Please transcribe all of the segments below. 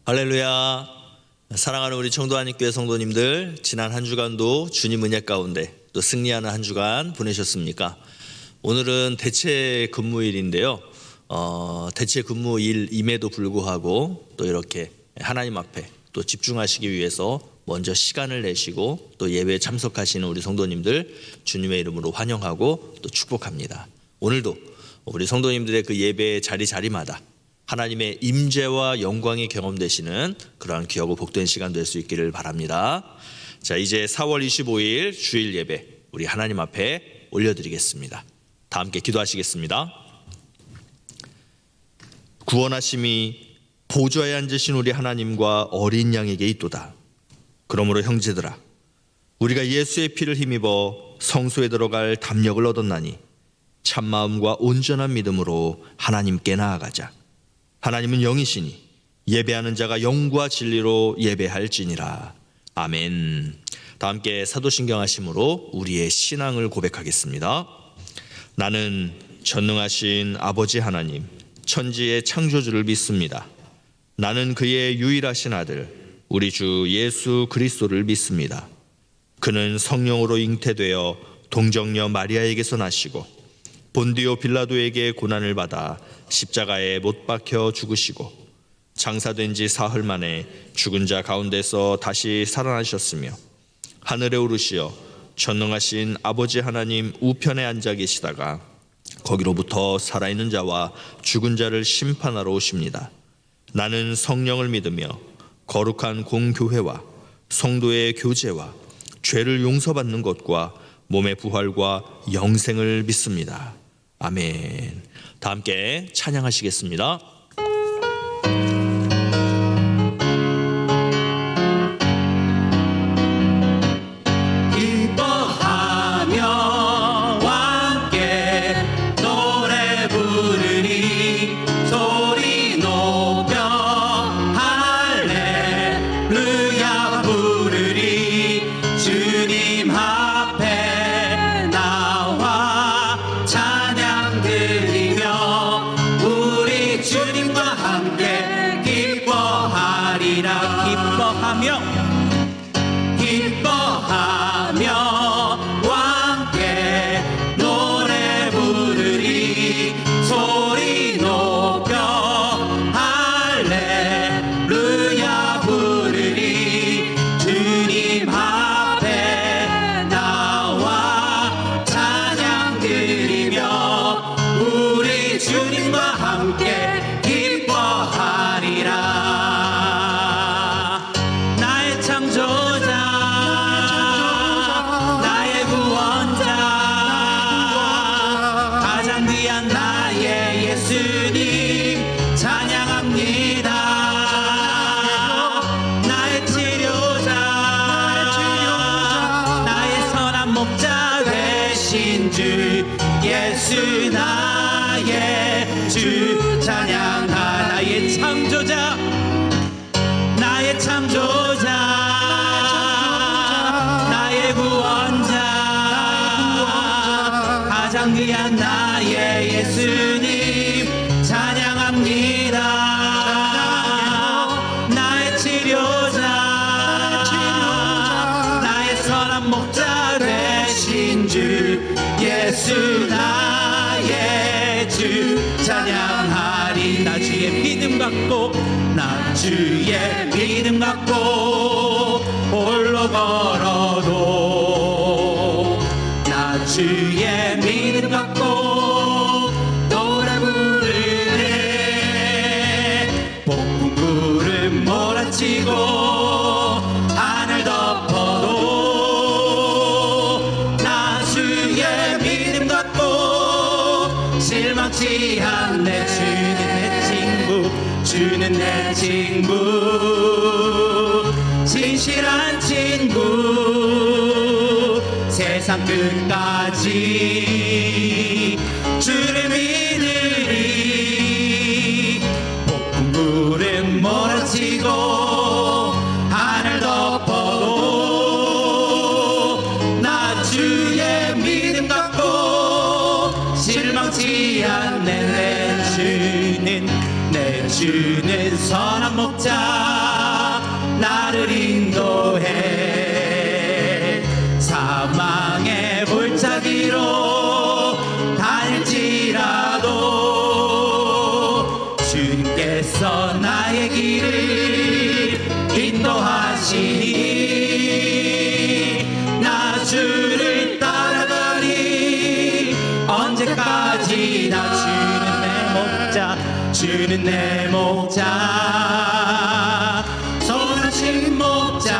할렐루야. 사랑하는 우리 청도하님교회 성도님들, 지난 한 주간도 주님 은혜 가운데 또 승리하는 한 주간 보내셨습니까? 오늘은 대체 근무일인데요. 대체 근무일임에도 불구하고 또 이렇게 하나님 앞에 또 집중하시기 위해서 먼저 시간을 내시고 또 예배에 참석하시는 우리 성도님들 주님의 이름으로 환영하고 또 축복합니다. 오늘도 우리 성도님들의 그 예배 자리마다 하나님의 임재와 영광이 경험되시는 그러한 귀하고 복된 시간 될 수 있기를 바랍니다. 자, 이제 4월 25일 주일 예배 우리 하나님 앞에 올려드리겠습니다. 다 함께 기도하시겠습니다. 구원하심이 보좌에 앉으신 우리 하나님과 어린 양에게 있도다. 그러므로 형제들아, 우리가 예수의 피를 힘입어 성소에 들어갈 담력을 얻었나니 참마음과 온전한 믿음으로 하나님께 나아가자. 하나님은 영이시니 예배하는 자가 영과 진리로 예배할지니라. 아멘. 다 함께 사도신경 하심으로 우리의 신앙을 고백하겠습니다. 나는 전능하신 아버지 하나님, 천지의 창조주를 믿습니다. 나는 그의 유일하신 아들 우리 주 예수 그리스도를 믿습니다. 그는 성령으로 잉태되어 동정녀 마리아에게서 나시고 본디오 빌라도에게 고난을 받아 십자가에 못 박혀 죽으시고 장사된 지 사흘 만에 죽은 자 가운데서 다시 살아나셨으며 하늘에 오르시어 전능하신 아버지 하나님 우편에 앉아 계시다가 거기로부터 살아있는 자와 죽은 자를 심판하러 오십니다. 나는 성령을 믿으며 거룩한 공교회와 성도의 교제와 죄를 용서받는 것과 몸의 부활과 영생을 믿습니다. 아멘. 다 함께 찬양하시겠습니다. 예수 나의 주 찬양하. 나의 창조자, 나의 창조자, 나의 구원자, 가장 귀한 나의 예수님 찬양합니다. 나의 치료자, 나의 선한 목자 되신 주 예수 나의 주 찬양하리. 나 주의 믿음 갖고, 나 주의 믿음 갖고 홀로 걸어도, 나 주의 믿음 갖고 노래 부르네. 폭풍 구름 몰아치고 하늘 덮어도 나 주의 믿음 갖고 실망치 않네. 주는 내 친구, 진실한 친구. 세상 끝까지 주를 믿으리. 폭풍 구름 몰아치고 하늘 덮어도 나 주의 믿음 갖고 실망치 않네. 내 주는 선한 목자, 나를 인도해. 사망의 골짜기로 다닐지라도 주님께서 나의 길을 인도하시니 나 주를 따라가니 언제까지나. 주는 내 목자 소나신 목자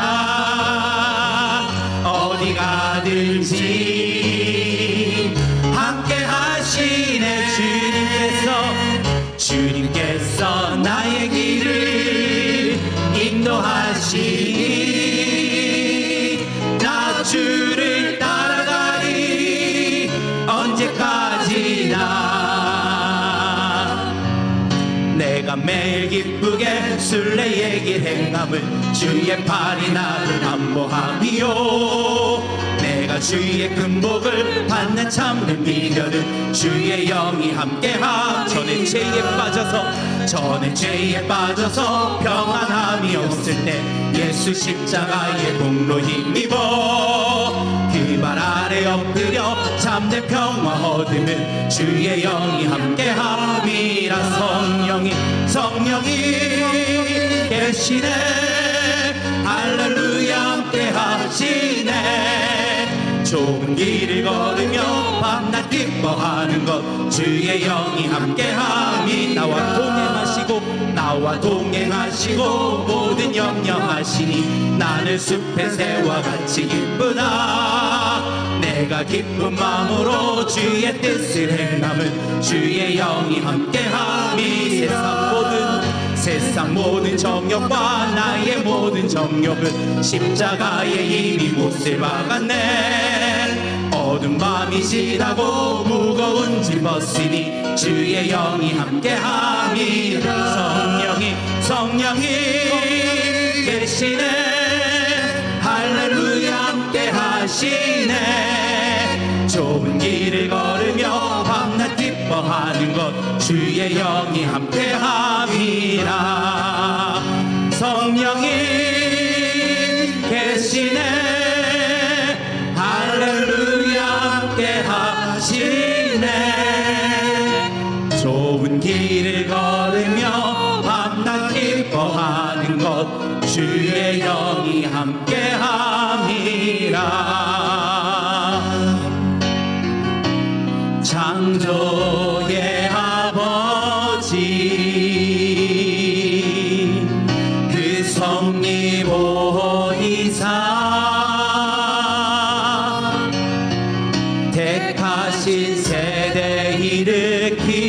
어디 가든지 함께 하시네. 주님께서 나의 길을 인도하시니 나 주를 따라가니 언제까지나. 내가 매일 기쁘게 순례의 길 행함은 주의 팔이 나를 안보함이요. 내가 주의 금복을 받는 참된 비결은 주의 영이 함께함. 저는 죄에 빠져서 평안함이 없을 때 예수 십자가의 공로 힘입어 그 발 아래 엎드려 참된 평화 얻음은 주의 영이 함께함이라. 성령이 계시네. 할렐루야 함께하시네. 좁은 길을 걸으며 밤낮 기뻐하는 것 주의 영이 함께함이. 나와 동행하시고 모든 염려하시니 나는 숲의 새와 같이 기쁘다. 내가 기쁜 마음으로 주의 뜻을 행함은 주의 영이 함께함이. 세상 모든 정욕과 나의 모든 정욕은 십자가에 이미 못을 박았네. 어두운 밤이 지나고 무거운 짐 벗으니 주의 영이 함께함이. 성령이 계시네. 할렐루야 함께하시네. 좁은 길을 걸으며 밤낮 기뻐하는 것 주의 영이 함께함이라. 성령이 계시네. 할렐루야 함께하시네. 좁은 길을 걸으며 밤낮 기뻐하는 것 주의 영이 함께함이라. 창조의 아버지 그 성립 오이사 택하신 세대 일으키려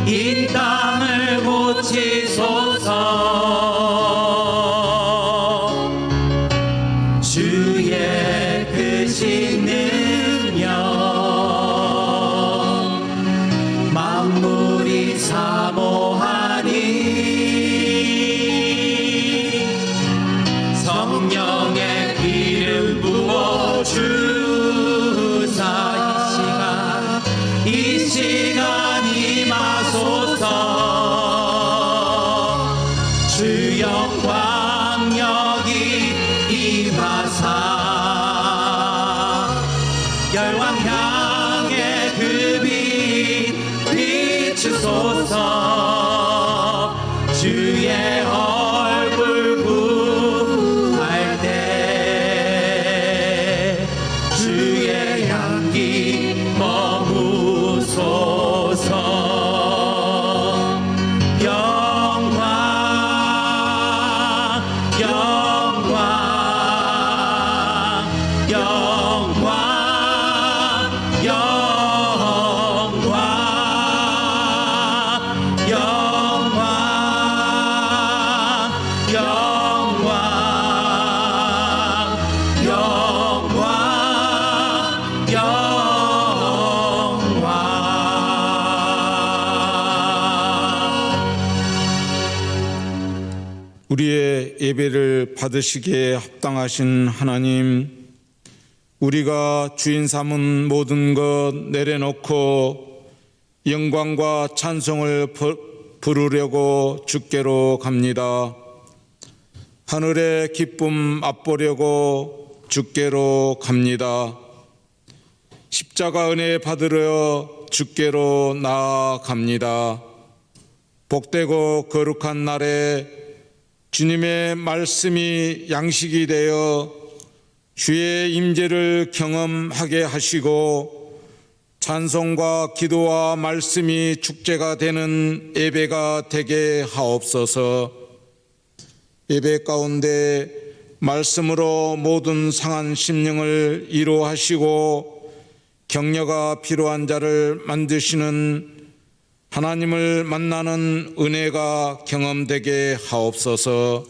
이 땅을 고치소서. 주의 크신 능력 만물이 사모하니 성령의 기름 부어 주사 이 시간 임하소서. 주 영광 여기 임하사 열왕 향해 그 빛 비추소서. 주의 얼굴 구할 때 주의 향기 머무소서. 영광 우리의 예배를 받으시기에 합당하신 하나님, 우리가 주인 삼은 모든 것 내려놓고 영광과 찬송을 부르려고 주께로 갑니다. 하늘의 기쁨 맛보려고 주께로 갑니다. 십자가 은혜 받으려 주께로 나아갑니다. 복되고 거룩한 날에 주님의 말씀이 양식이 되어 주의 임재를 경험하게 하시고 찬송과 기도와 말씀이 축제가 되는 예배가 되게 하옵소서. 예배 가운데 말씀으로 모든 상한 심령을 이루하시고 격려가 필요한 자를 만드시는 하나님을 만나는 은혜가 경험되게 하옵소서.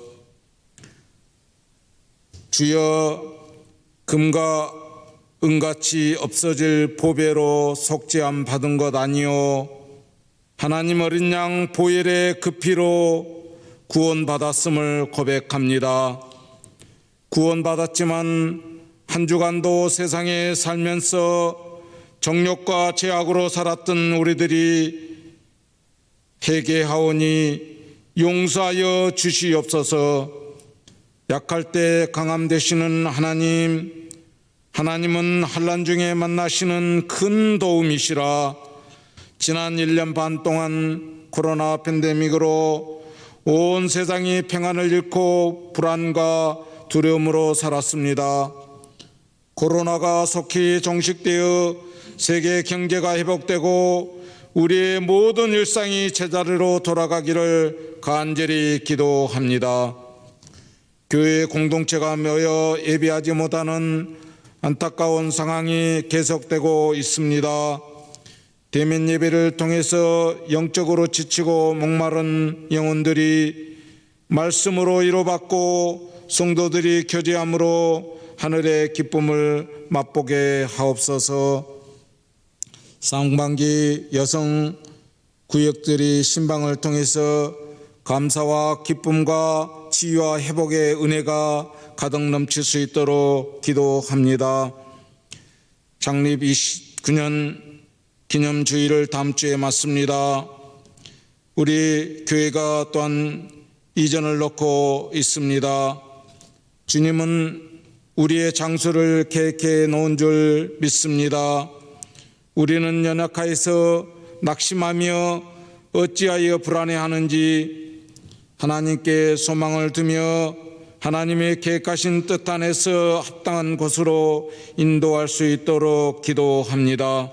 주여, 금과 은같이 없어질 보배로 속죄함 받은 것 아니요 하나님 어린 양 보혈의 그 피로 구원받았음을 고백합니다. 구원받았지만 한 주간도 세상에 살면서 정욕과 죄악으로 살았던 우리들이 회개하오니 용서하여 주시옵소서. 약할 때 강함 되시는 하나님, 하나님은 환난 중에 만나시는 큰 도움이시라. 지난 1년 반 동안 코로나 팬데믹으로 온 세상이 평안을 잃고 불안과 두려움으로 살았습니다. 코로나가 속히 종식되어 세계 경제가 회복되고 우리의 모든 일상이 제자리로 돌아가기를 간절히 기도합니다. 교회 공동체가 모여 예배하지 못하는 안타까운 상황이 계속되고 있습니다. 대면 예배를 통해서 영적으로 지치고 목마른 영혼들이 말씀으로 위로받고 성도들이 교제함으로 하늘의 기쁨을 맛보게 하옵소서. 상반기 여성 구역들이 신방을 통해서 감사와 기쁨과 치유와 회복의 은혜가 가득 넘칠 수 있도록 기도합니다. 창립 29년 기념주일을 다음 주에 맞습니다. 우리 교회가 또한 이전을 놓고 있습니다. 주님은 우리의 장소를 계획해 놓은 줄 믿습니다. 우리는 연약하여서 낙심하며 어찌하여 불안해하는지 하나님께 소망을 두며 하나님의 계획하신 뜻 안에서 합당한 곳으로 인도할 수 있도록 기도합니다.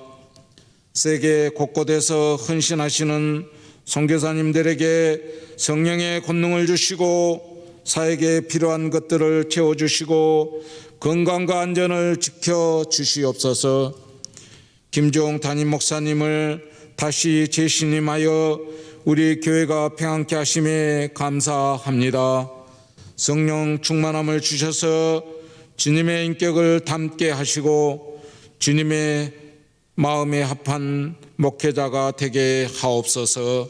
세계 곳곳에서 헌신하시는 선교사님들에게 성령의 권능을 주시고 사역에 필요한 것들을 채워주시고 건강과 안전을 지켜주시옵소서. 김종 담임 목사님을 다시 재신임하여 우리 교회가 평안케 하심에 감사합니다. 성령 충만함을 주셔서 주님의 인격을 담게 하시고 주님의 마음에 합한 목회자가 되게 하옵소서.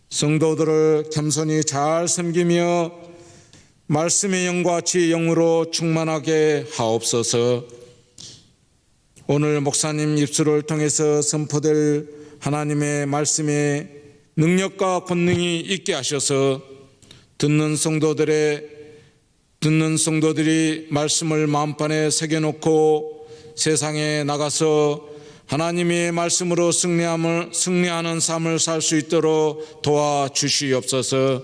성도들을 겸손히 잘 섬기며 말씀의 영과 지혜의 영으로 충만하게 하옵소서. 오늘 목사님 입술을 통해서 선포될 하나님의 말씀의 능력과 권능이 있게 하셔서 듣는 성도들이 말씀을 마음판에 새겨놓고 세상에 나가서 하나님의 말씀으로 승리하는 삶을 살 수 있도록 도와주시옵소서.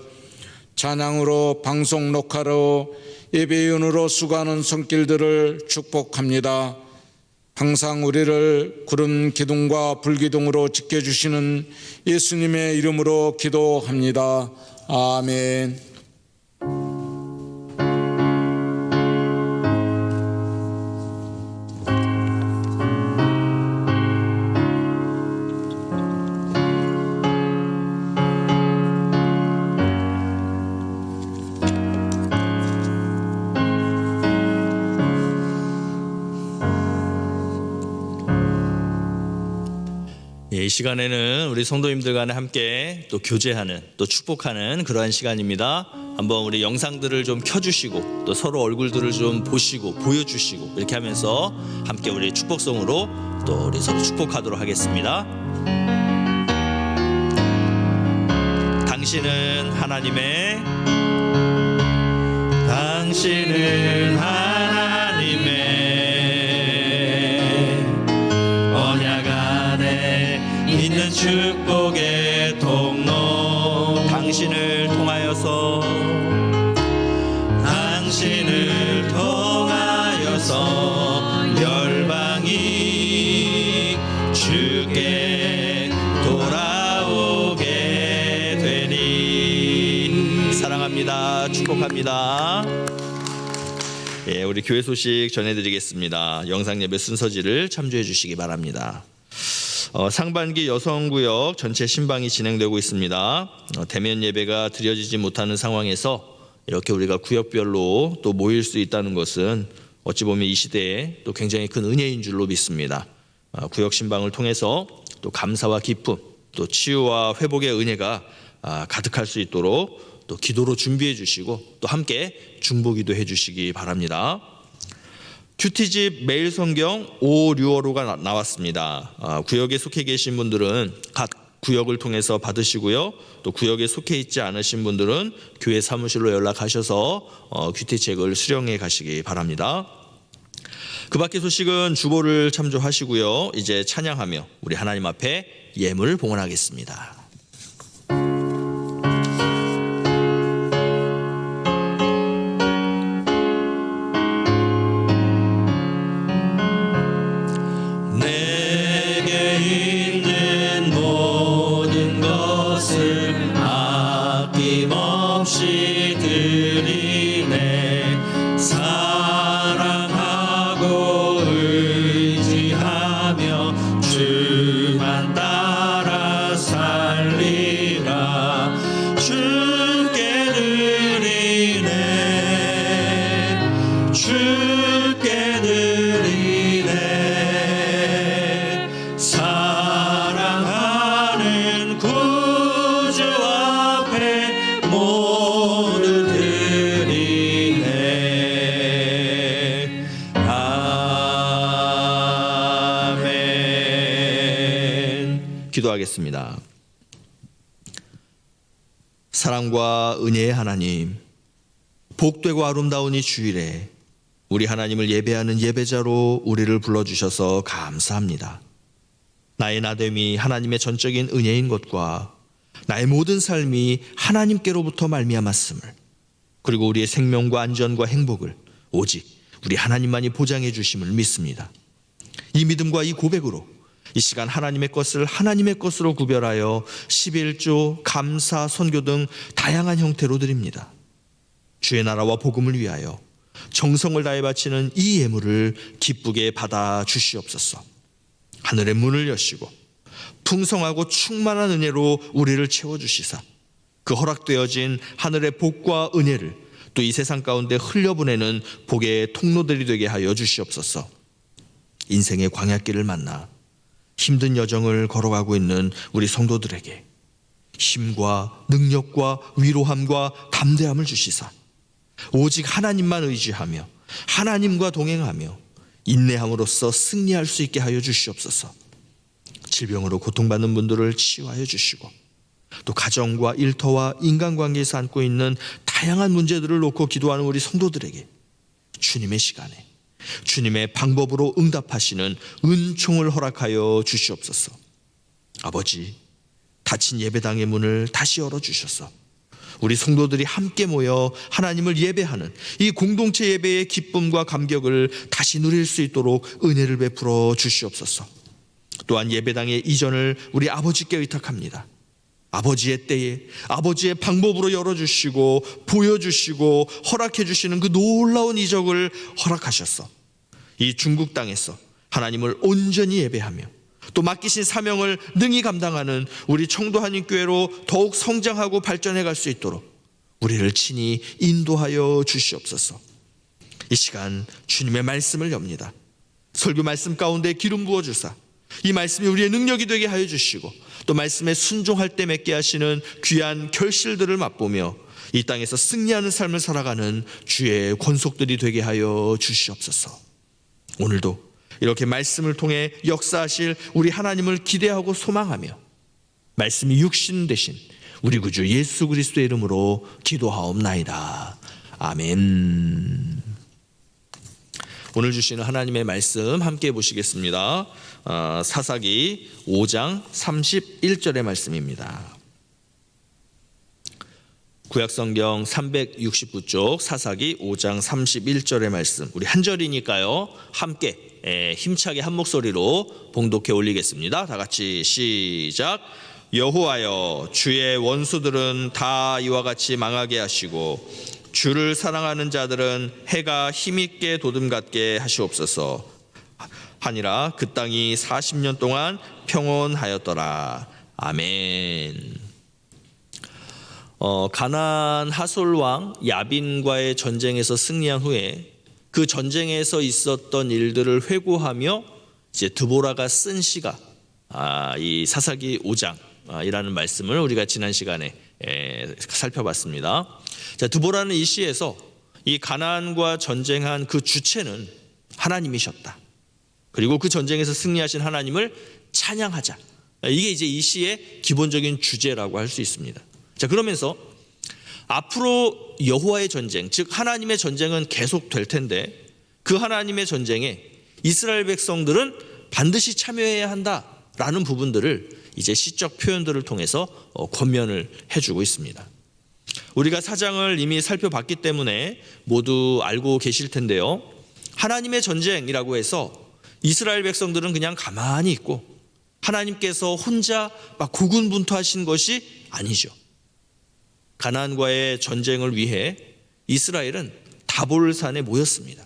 찬양으로 방송 녹화로 예배위원으로 수고하는 손길들을 축복합니다. 항상 우리를 구름 기둥과 불기둥으로 지켜주시는 예수님의 이름으로 기도합니다. 아멘. 이 시간에는 우리 성도님들 간에 함께 또 교제하는 또 축복하는 그러한 시간입니다. 한번 우리 영상들을 좀 켜주시고 또 서로 얼굴들을 좀 보시고 보여주시고 이렇게 하면서 함께 우리 축복성으로 또 우리 서로 축복하도록 하겠습니다. 당신은 하나님의 언약 안에 있는 축복의 통로. 당신을 통하여서 열방이 주께 돌아오게 되니. 사랑합니다. 축복합니다. 예, 우리 교회 소식 전해드리겠습니다. 영상 예배 순서지를 참조해 주시기 바랍니다. 상반기 여성구역 전체 신방이 진행되고 있습니다. 대면 예배가 드려지지 못하는 상황에서 이렇게 우리가 구역별로 또 모일 수 있다는 것은 어찌 보면 이 시대에 또 굉장히 큰 은혜인 줄로 믿습니다. 구역 신방을 통해서 또 감사와 기쁨, 또 치유와 회복의 은혜가 가득할 수 있도록 또 기도로 준비해 주시고 또 함께 중보기도 해 주시기 바랍니다. 큐티집 매일 성경 5, 6월호가 나왔습니다. 구역에 속해 계신 분들은 각 구역을 통해서 받으시고요. 또 구역에 속해 있지 않으신 분들은 교회 사무실로 연락하셔서 큐티책을 수령해 가시기 바랍니다. 그 밖의 소식은 주보를 참조하시고요. 이제 찬양하며 우리 하나님 앞에 예물 봉헌하겠습니다. 없이 드리네. 사랑하고 의지하며 주만 따라 살리라. 주께 드리네. 주께 드리네. 사랑하는 구주 앞에 모두 드리네. 아멘. 기도하겠습니다. 사랑과 은혜의 하나님, 복되고 아름다운 이 주일에 우리 하나님을 예배하는 예배자로 우리를 불러주셔서 감사합니다. 나의 나됨이 하나님의 전적인 은혜인 것과 나의 모든 삶이 하나님께로부터 말미암았음을, 그리고 우리의 생명과 안전과 행복을 오직 우리 하나님만이 보장해 주심을 믿습니다. 이 믿음과 이 고백으로 이 시간 하나님의 것을 하나님의 것으로 구별하여 11조, 감사, 선교 등 다양한 형태로 드립니다. 주의 나라와 복음을 위하여 정성을 다해 바치는 이 예물을 기쁘게 받아 주시옵소서. 하늘의 문을 여시고 풍성하고 충만한 은혜로 우리를 채워주시사 그 허락되어진 하늘의 복과 은혜를 또 이 세상 가운데 흘려보내는 복의 통로들이 되게 하여 주시옵소서. 인생의 광야길을 만나 힘든 여정을 걸어가고 있는 우리 성도들에게 힘과 능력과 위로함과 담대함을 주시사 오직 하나님만 의지하며 하나님과 동행하며 인내함으로써 승리할 수 있게 하여 주시옵소서. 질병으로 고통받는 분들을 치유하여 주시고 또 가정과 일터와 인간관계에서 안고 있는 다양한 문제들을 놓고 기도하는 우리 성도들에게 주님의 시간에 주님의 방법으로 응답하시는 은총을 허락하여 주시옵소서. 아버지, 닫힌 예배당의 문을 다시 열어주셔서 우리 성도들이 함께 모여 하나님을 예배하는 이 공동체 예배의 기쁨과 감격을 다시 누릴 수 있도록 은혜를 베풀어 주시옵소서. 또한 예배당의 이전을 우리 아버지께 의탁합니다. 아버지의 때에 아버지의 방법으로 열어주시고 보여주시고 허락해 주시는 그 놀라운 이적을 허락하셔서 이 중국 땅에서 하나님을 온전히 예배하며 또 맡기신 사명을 능히 감당하는 우리 청도 한인교회로 더욱 성장하고 발전해 갈 수 있도록 우리를 친히 인도하여 주시옵소서. 이 시간 주님의 말씀을 엽니다. 설교 말씀 가운데 기름 부어주사 이 말씀이 우리의 능력이 되게 하여 주시고 또 말씀에 순종할 때 맺게 하시는 귀한 결실들을 맛보며 이 땅에서 승리하는 삶을 살아가는 주의 권속들이 되게 하여 주시옵소서. 오늘도 이렇게 말씀을 통해 역사하실 우리 하나님을 기대하고 소망하며 말씀이 육신 되신 우리 구주 예수 그리스도의 이름으로 기도하옵나이다. 아멘. 오늘 주시는 하나님의 말씀 함께 보시겠습니다. 사사기 5장 31절의 말씀입니다. 구약성경 369쪽 사사기 5장 31절의 말씀, 우리 한 절이니까요 함께 힘차게 한 목소리로 봉독해 올리겠습니다. 다 같이 시작. 여호와여, 주의 원수들은 다 이와 같이 망하게 하시고 주를 사랑하는 자들은 해가 힘있게 도둠같게 하시옵소서 하니라. 그 땅이 40년 동안 평온하였더라. 아멘. 가나안 하솔 왕 야빈과의 전쟁에서 승리한 후에 그 전쟁에서 있었던 일들을 회고하며 이제 드보라가 쓴 시가 이 사사기 5장이라는 말씀을 우리가 지난 시간에 살펴봤습니다. 자, 드보라는 이 시에서 이 가나안과 전쟁한 그 주체는 하나님이셨다. 그리고 그 전쟁에서 승리하신 하나님을 찬양하자. 이게 이제 이 시의 기본적인 주제라고 할 수 있습니다. 자, 그러면서 앞으로 여호와의 전쟁, 즉 하나님의 전쟁은 계속 될 텐데 그 하나님의 전쟁에 이스라엘 백성들은 반드시 참여해야 한다라는 부분들을 이제 시적 표현들을 통해서 권면을 해주고 있습니다. 우리가 사장을 이미 살펴봤기 때문에 모두 알고 계실 텐데요. 하나님의 전쟁이라고 해서 이스라엘 백성들은 그냥 가만히 있고 하나님께서 혼자 막 고군분투하신 것이 아니죠. 가나안과의 전쟁을 위해 이스라엘은 다볼산에 모였습니다.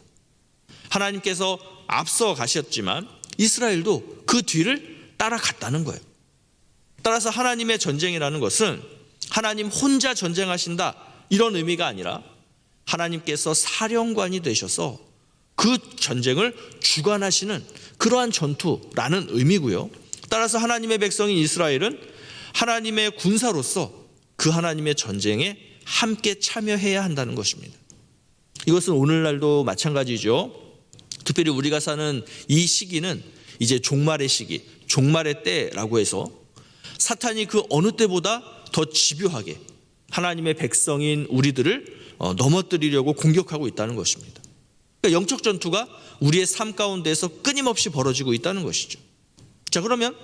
하나님께서 앞서 가셨지만 이스라엘도 그 뒤를 따라갔다는 거예요. 따라서 하나님의 전쟁이라는 것은 하나님 혼자 전쟁하신다 이런 의미가 아니라 하나님께서 사령관이 되셔서 그 전쟁을 주관하시는 그러한 전투라는 의미고요. 따라서 하나님의 백성인 이스라엘은 하나님의 군사로서 그 하나님의 전쟁에 함께 참여해야 한다는 것입니다. 이것은 오늘날도 마찬가지죠. 특별히 우리가 사는 이 시기는 이제 종말의 시기, 종말의 때라고 해서 사탄이 그 어느 때보다 더 집요하게 하나님의 백성인 우리들을 넘어뜨리려고 공격하고 있다는 것입니다. 그러니까 영적 전투가 우리의 삶 가운데서 끊임없이 벌어지고 있다는 것이죠. 자, 그러면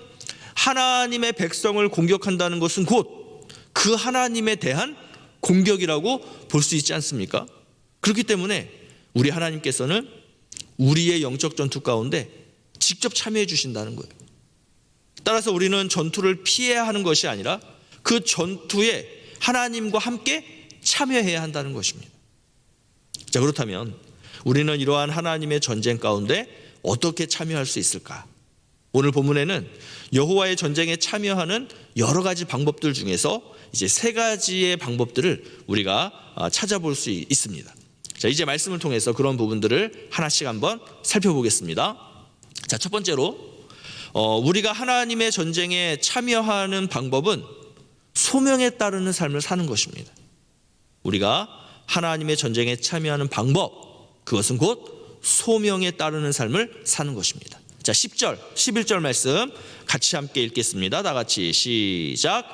하나님의 백성을 공격한다는 것은 곧 그 하나님에 대한 공격이라고 볼 수 있지 않습니까? 그렇기 때문에 우리 하나님께서는 우리의 영적 전투 가운데 직접 참여해 주신다는 거예요. 따라서 우리는 전투를 피해야 하는 것이 아니라 그 전투에 하나님과 함께 참여해야 한다는 것입니다. 자, 그렇다면 우리는 이러한 하나님의 전쟁 가운데 어떻게 참여할 수 있을까? 오늘 본문에는 여호와의 전쟁에 참여하는 여러 가지 방법들 중에서 이제 세 가지의 방법들을 우리가 찾아볼 수 있습니다. 자, 이제 말씀을 통해서 그런 부분들을 하나씩 한번 살펴보겠습니다. 자, 첫 번째로 우리가 하나님의 전쟁에 참여하는 방법은 소명에 따르는 삶을 사는 것입니다. 우리가 하나님의 전쟁에 참여하는 방법, 그것은 곧 소명에 따르는 삶을 사는 것입니다. 자, 10절, 11절 말씀 같이 함께 읽겠습니다. 다 같이 시작.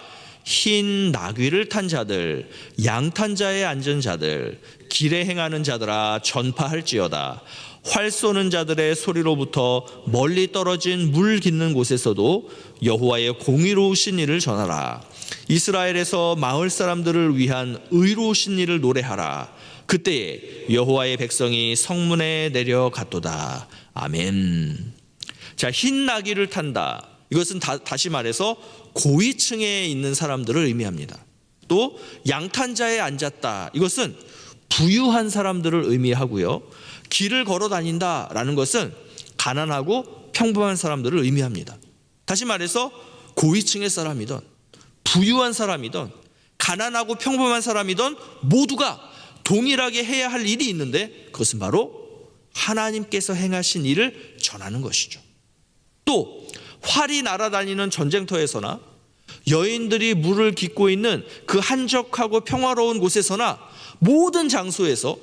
흰 나귀를 탄 자들, 양탄 자에 앉은 자들, 길에 행하는 자들아 전파할지어다. 활 쏘는 자들의 소리로부터 멀리 떨어진 물 깃는 곳에서도 여호와의 공의로우신 일을 전하라. 이스라엘에서 마을 사람들을 위한 의로우신 일을 노래하라. 그때에 여호와의 백성이 성문에 내려갔도다. 아멘. 자, 흰 나귀를 탄다. 이것은 다시 말해서 고위층에 있는 사람들을 의미합니다. 또 양탄자에 앉았다. 이것은 부유한 사람들을 의미하고요. 길을 걸어 다닌다라는 것은 가난하고 평범한 사람들을 의미합니다. 다시 말해서 고위층의 사람이든 부유한 사람이든 가난하고 평범한 사람이든 모두가 동일하게 해야 할 일이 있는데 그것은 바로 하나님께서 행하신 일을 전하는 것이죠. 또 활이 날아다니는 전쟁터에서나 여인들이 물을 깃고 있는 그 한적하고 평화로운 곳에서나 모든 장소에서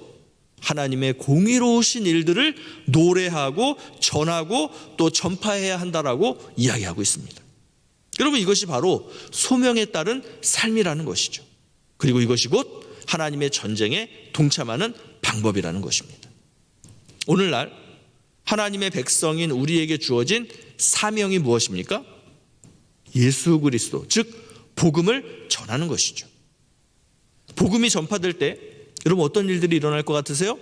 하나님의 공의로우신 일들을 노래하고 전하고 또 전파해야 한다라고 이야기하고 있습니다. 여러분, 이것이 바로 소명에 따른 삶이라는 것이죠. 그리고 이것이 곧 하나님의 전쟁에 동참하는 방법이라는 것입니다. 오늘날 하나님의 백성인 우리에게 주어진 사명이 무엇입니까? 예수 그리스도, 즉 복음을 전하는 것이죠. 복음이 전파될 때 여러분 어떤 일들이 일어날 것 같으세요?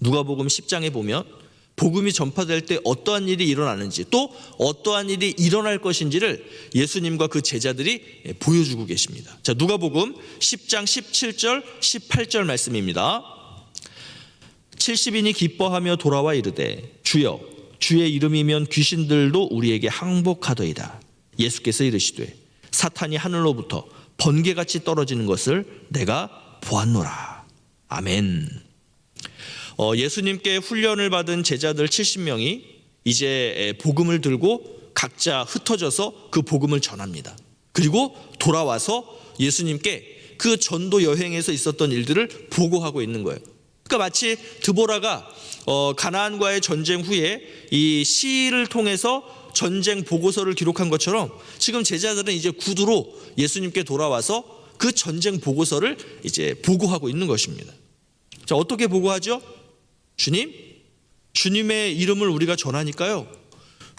누가복음 10장에 보면 복음이 전파될 때 어떠한 일이 일어나는지, 또 어떠한 일이 일어날 것인지를 예수님과 그 제자들이 보여주고 계십니다. 자, 누가복음 10장 17절 18절 말씀입니다. 70인이 기뻐하며 돌아와 이르되 주여 주의 이름이면 귀신들도 우리에게 항복하더이다. 예수께서 이르시되 사탄이 하늘로부터 번개같이 떨어지는 것을 내가 보았노라. 아멘. 예수님께 훈련을 받은 제자들 70명이 이제 복음을 들고 각자 흩어져서 그 복음을 전합니다. 그리고 돌아와서 예수님께 그 전도 여행에서 있었던 일들을 보고하고 있는 거예요. 그러니까 마치 드보라가 가나안과의 전쟁 후에 이 시를 통해서 전쟁 보고서를 기록한 것처럼 지금 제자들은 이제 구두로 예수님께 돌아와서 그 전쟁 보고서를 이제 보고하고 있는 것입니다. 자, 어떻게 보고하죠? 주님의 이름을 우리가 전하니까요,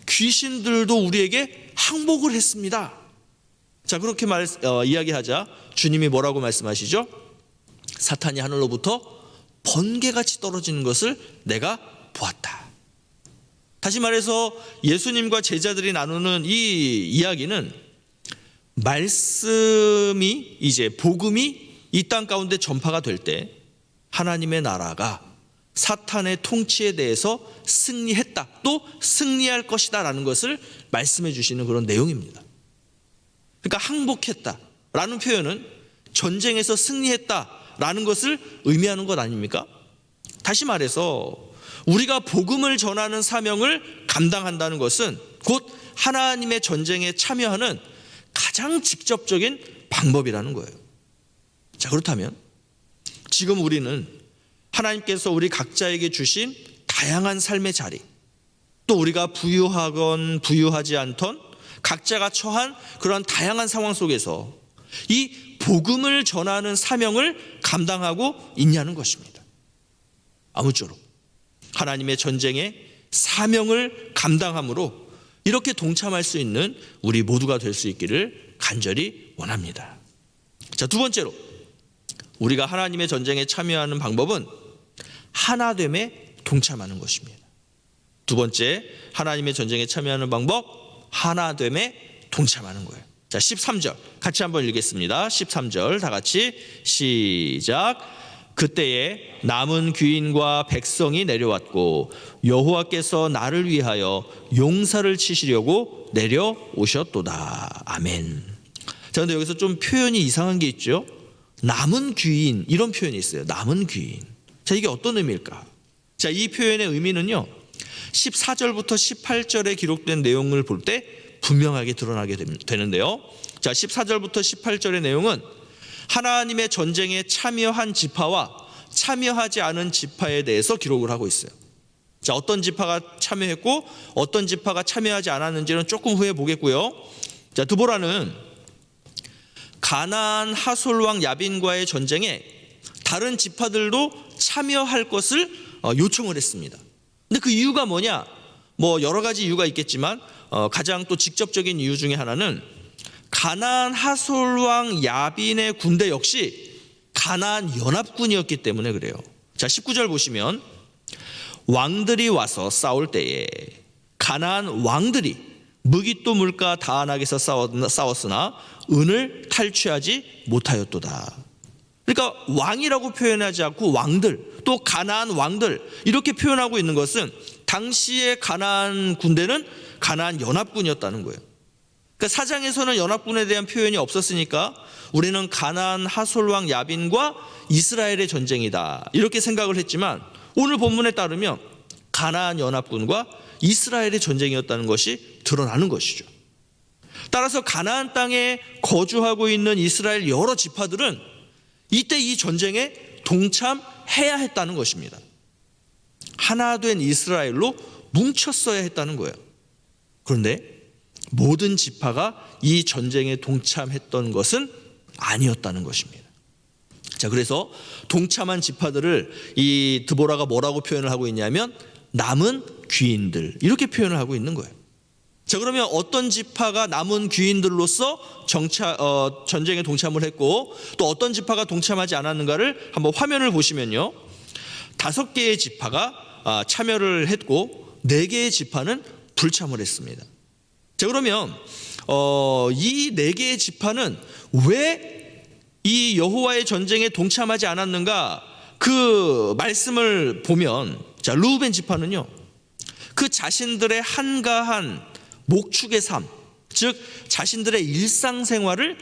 귀신들도 우리에게 항복을 했습니다. 자, 그렇게 이야기하자 주님이 뭐라고 말씀하시죠? 사탄이 하늘로부터 번개같이 떨어지는 것을 내가 보았다. 다시 말해서 예수님과 제자들이 나누는 이 이야기는 말씀이, 이제 복음이 이 땅 가운데 전파가 될 때 하나님의 나라가 사탄의 통치에 대해서 승리했다, 또 승리할 것이다 라는 것을 말씀해 주시는 그런 내용입니다. 그러니까 항복했다 라는 표현은 전쟁에서 승리했다 라는 것을 의미하는 것 아닙니까? 다시 말해서 우리가 복음을 전하는 사명을 감당한다는 것은 곧 하나님의 전쟁에 참여하는 가장 직접적인 방법이라는 거예요. 자, 그렇다면 지금 우리는 하나님께서 우리 각자에게 주신 다양한 삶의 자리, 또 우리가 부유하건 부유하지 않던 각자가 처한 그런 다양한 상황 속에서 이 복음을 전하는 사명을 감당하고 있냐는 것입니다. 아무쪼록 하나님의 전쟁에 사명을 감당함으로 이렇게 동참할 수 있는 우리 모두가 될 수 있기를 간절히 원합니다. 자, 두 번째로 우리가 하나님의 전쟁에 참여하는 방법은 하나됨에 동참하는 것입니다. 두 번째, 하나님의 전쟁에 참여하는 방법, 하나됨에 동참하는 거예요. 자, 13절 같이 한번 읽겠습니다. 13절 다 같이 시작. 그때에 남은 귀인과 백성이 내려왔고 여호와께서 나를 위하여 용사를 치시려고 내려오셨도다. 아멘. 자, 근데 여기서 좀 표현이 이상한 게 있죠. 남은 귀인, 이런 표현이 있어요. 남은 귀인. 자, 이게 어떤 의미일까? 자, 이 표현의 의미는요, 14절부터 18절에 기록된 내용을 볼 때 분명하게 드러나게 되는데요. 자, 14절부터 18절의 내용은 하나님의 전쟁에 참여한 지파와 참여하지 않은 지파에 대해서 기록을 하고 있어요. 자, 어떤 지파가 참여했고 어떤 지파가 참여하지 않았는지는 조금 후에 보겠고요. 자, 드보라는 가나안 하솔 왕 야빈과의 전쟁에 다른 지파들도 참여할 것을 요청을 했습니다. 근데 그 이유가 뭐냐? 뭐 여러 가지 이유가 있겠지만 가장 또 직접적인 이유 중에 하나는 가나안 하솔 왕 야빈의 군대 역시 가나안 연합군이었기 때문에 그래요. 자, 19절 보시면 왕들이 와서 싸울 때에 가나안 왕들이 무깃도 물가 다안악에서 싸웠으나 은을 탈취하지 못하였도다. 그러니까 왕이라고 표현하지 않고 왕들, 또 가나안 왕들 이렇게 표현하고 있는 것은 당시의 가나안 군대는 가나안 연합군이었다는 거예요. 그러니까 사장에서는 연합군에 대한 표현이 없었으니까 우리는 가나안 하솔 왕 야빈과 이스라엘의 전쟁이다 이렇게 생각을 했지만 오늘 본문에 따르면 가나안 연합군과 이스라엘의 전쟁이었다는 것이 드러나는 것이죠. 따라서 가나안 땅에 거주하고 있는 이스라엘 여러 지파들은 이때 이 전쟁에 동참해야 했다는 것입니다. 하나 된 이스라엘로 뭉쳤어야 했다는 거예요. 그런데 모든 지파가 이 전쟁에 동참했던 것은 아니었다는 것입니다. 자, 그래서 동참한 지파들을 이 드보라가 뭐라고 표현을 하고 있냐면 남은 귀인들, 이렇게 표현을 하고 있는 거예요. 자, 그러면 어떤 지파가 남은 귀인들로서 전쟁에 동참을 했고 또 어떤 지파가 동참하지 않았는가를 한번 화면을 보시면요, 5개의 지파가 참여를 했고 4개의 지파는 불참을 했습니다. 자, 그러면 이 4개의 지파는 왜 이 여호와의 전쟁에 동참하지 않았는가, 그 말씀을 보면, 자, 르우벤 지파는요, 그 자신들의 한가한 목축의 삶, 즉 자신들의 일상생활을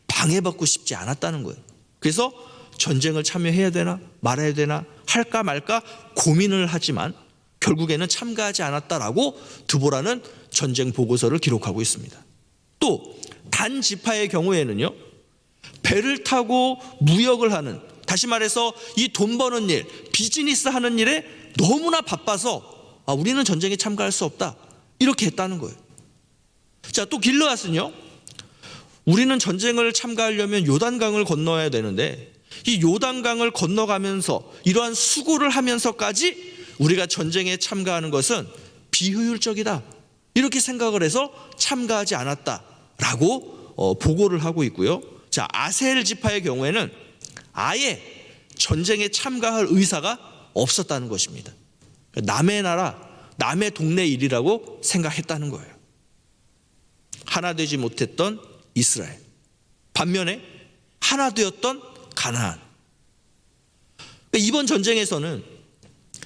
방해받고 싶지 않았다는 거예요. 그래서 전쟁을 참여해야 되나 말아야 되나 할까 말까 고민을 하지만 결국에는 참가하지 않았다라고 드보라는 전쟁 보고서를 기록하고 있습니다. 또 단 지파의 경우에는요, 배를 타고 무역을 하는, 다시 말해서 이 돈 버는 일, 비즈니스 하는 일에 너무나 바빠서 우리는 전쟁에 참가할 수 없다, 이렇게 했다는 거예요. 자, 또 길르앗은요, 우리는 전쟁을 참가하려면 요단강을 건너야 되는데 이 요단강을 건너가면서 이러한 수고를 하면서까지 우리가 전쟁에 참가하는 것은 비효율적이다, 이렇게 생각을 해서 참가하지 않았다라고 보고를 하고 있고요. 자, 아셀 지파의 경우에는 아예 전쟁에 참가할 의사가 없었다는 것입니다. 남의 나라, 남의 동네 일이라고 생각했다는 거예요. 하나 되지 못했던 이스라엘, 반면에 하나 되었던 가나안. 이번 전쟁에서는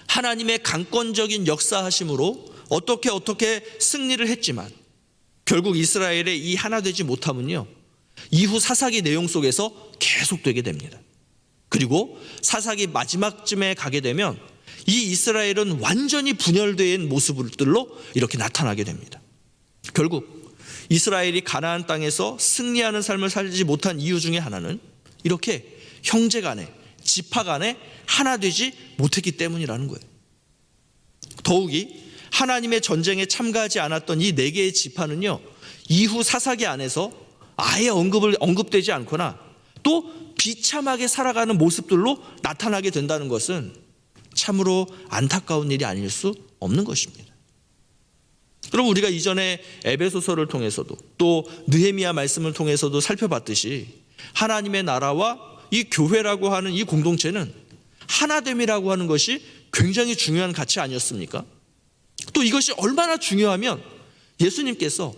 하나님의 강권적인 역사하심으로 어떻게 승리를 했지만 결국 이스라엘의 이 하나 되지 못함은요, 이후 사사기 내용 속에서 계속되게 됩니다. 그리고 사사기 마지막쯤에 가게 되면 이 이스라엘은 완전히 분열된 모습들로 이렇게 나타나게 됩니다. 결국 이스라엘이 가나안 땅에서 승리하는 삶을 살지 못한 이유 중에 하나는 이렇게 형제 간에, 지파 간에 하나 되지 못했기 때문이라는 거예요. 더욱이 하나님의 전쟁에 참가하지 않았던 이 4개의 지파는요, 이후 사사기 안에서 아예 언급되지 않거나 또 비참하게 살아가는 모습들로 나타나게 된다는 것은 참으로 안타까운 일이 아닐 수 없는 것입니다. 그럼 우리가 이전에 에베소서를 통해서도 또 느헤미야 말씀을 통해서도 살펴봤듯이 하나님의 나라와 이 교회라고 하는 이 공동체는 하나됨이라고 하는 것이 굉장히 중요한 가치 아니었습니까? 또 이것이 얼마나 중요하면 예수님께서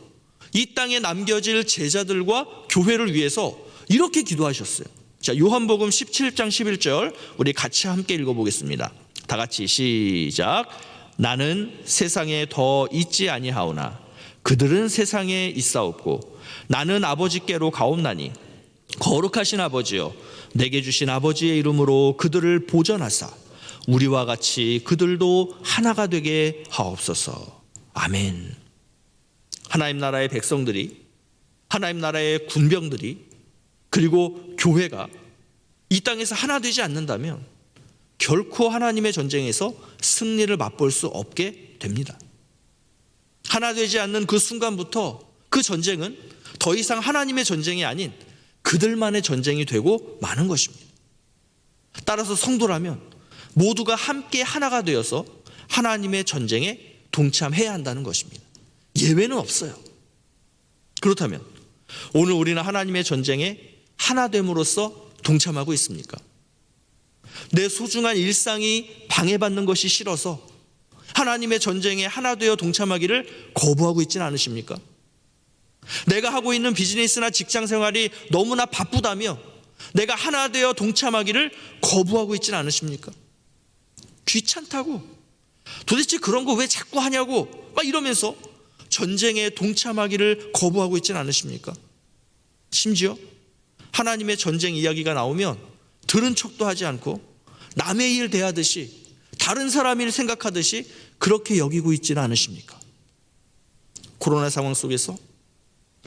이 땅에 남겨질 제자들과 교회를 위해서 이렇게 기도하셨어요. 자, 요한복음 17장 11절 우리 같이 함께 읽어보겠습니다. 다 같이 시작. 나는 세상에 더 있지 아니하오나 그들은 세상에 있사옵고 나는 아버지께로 가옵나니 거룩하신 아버지여 내게 주신 아버지의 이름으로 그들을 보전하사 우리와 같이 그들도 하나가 되게 하옵소서. 아멘. 하나님 나라의 백성들이, 하나님 나라의 군병들이, 그리고 교회가 이 땅에서 하나 되지 않는다면 결코 하나님의 전쟁에서 승리를 맛볼 수 없게 됩니다. 하나 되지 않는 그 순간부터 그 전쟁은 더 이상 하나님의 전쟁이 아닌 그들만의 전쟁이 되고 마는 것입니다. 따라서 성도라면 모두가 함께 하나가 되어서 하나님의 전쟁에 동참해야 한다는 것입니다. 예외는 없어요. 그렇다면 오늘 우리는 하나님의 전쟁에 하나됨으로써 동참하고 있습니까? 내 소중한 일상이 방해받는 것이 싫어서 하나님의 전쟁에 하나 되어 동참하기를 거부하고 있지는 않으십니까? 내가 하고 있는 비즈니스나 직장 생활이 너무나 바쁘다며 내가 하나 되어 동참하기를 거부하고 있지는 않으십니까? 귀찮다고, 도대체 그런 거 왜 자꾸 하냐고 막 이러면서 전쟁에 동참하기를 거부하고 있지는 않으십니까? 심지어 하나님의 전쟁 이야기가 나오면 들은 척도 하지 않고 남의 일 대하듯이 다른 사람 일 생각하듯이 그렇게 여기고 있지는 않으십니까? 코로나 상황 속에서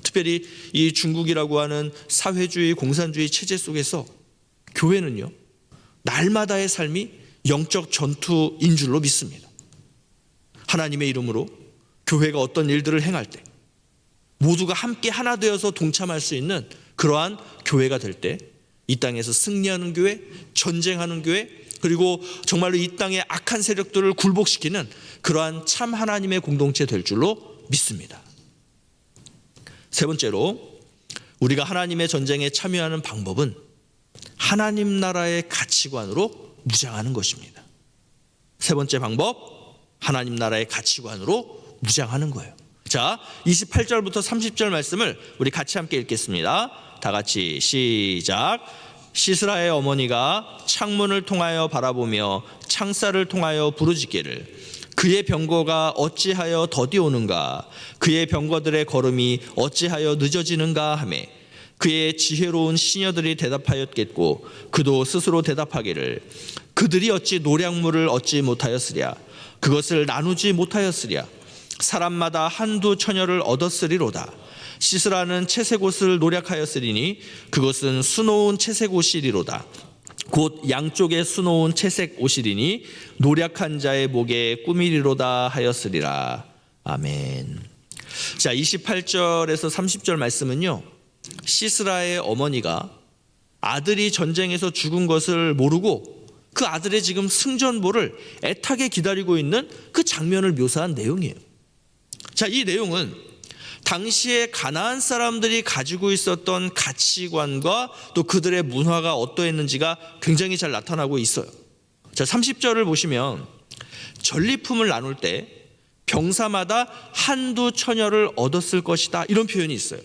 특별히 이 중국이라고 하는 사회주의 공산주의 체제 속에서 교회는요, 날마다의 삶이 영적 전투인 줄로 믿습니다. 하나님의 이름으로 교회가 어떤 일들을 행할 때 모두가 함께 하나 되어서 동참할 수 있는 그러한 교회가 될 때 이 땅에서 승리하는 교회, 전쟁하는 교회, 그리고 정말로 이 땅의 악한 세력들을 굴복시키는 그러한 참 하나님의 공동체 될 줄로 믿습니다. 세 번째로 우리가 하나님의 전쟁에 참여하는 방법은 하나님 나라의 가치관으로 무장하는 것입니다. 세 번째 방법, 하나님 나라의 가치관으로 무장하는 거예요. 자, 28절부터 30절 말씀을 우리 같이 함께 읽겠습니다. 다 같이 시작. 시스라의 어머니가 창문을 통하여 바라보며 창살을 통하여 부르짖기를 그의 병거가 어찌하여 더디 오는가, 그의 병거들의 걸음이 어찌하여 늦어지는가 하매 그의 지혜로운 시녀들이 대답하였겠고 그도 스스로 대답하기를 그들이 어찌 노량물을 얻지 못하였으랴, 그것을 나누지 못하였으랴, 사람마다 한두 처녀를 얻었으리로다. 시스라는 채색 옷을 노력하였으리니 그것은 수놓은 채색 옷이리로다. 곧 양쪽에 수놓은 채색 옷이리니 노력한 자의 목에 꾸미리로다 하였으리라. 아멘. 자, 28절에서 30절 말씀은요, 시스라의 어머니가 아들이 전쟁에서 죽은 것을 모르고 그 아들의 지금 승전보를 애타게 기다리고 있는 그 장면을 묘사한 내용이에요. 자, 이 내용은 당시에 가나안 사람들이 가지고 있었던 가치관과 또 그들의 문화가 어떠했는지가 굉장히 잘 나타나고 있어요. 자, 30절을 보시면 전리품을 나눌 때 병사마다 한두 처녀를 얻었을 것이다, 이런 표현이 있어요.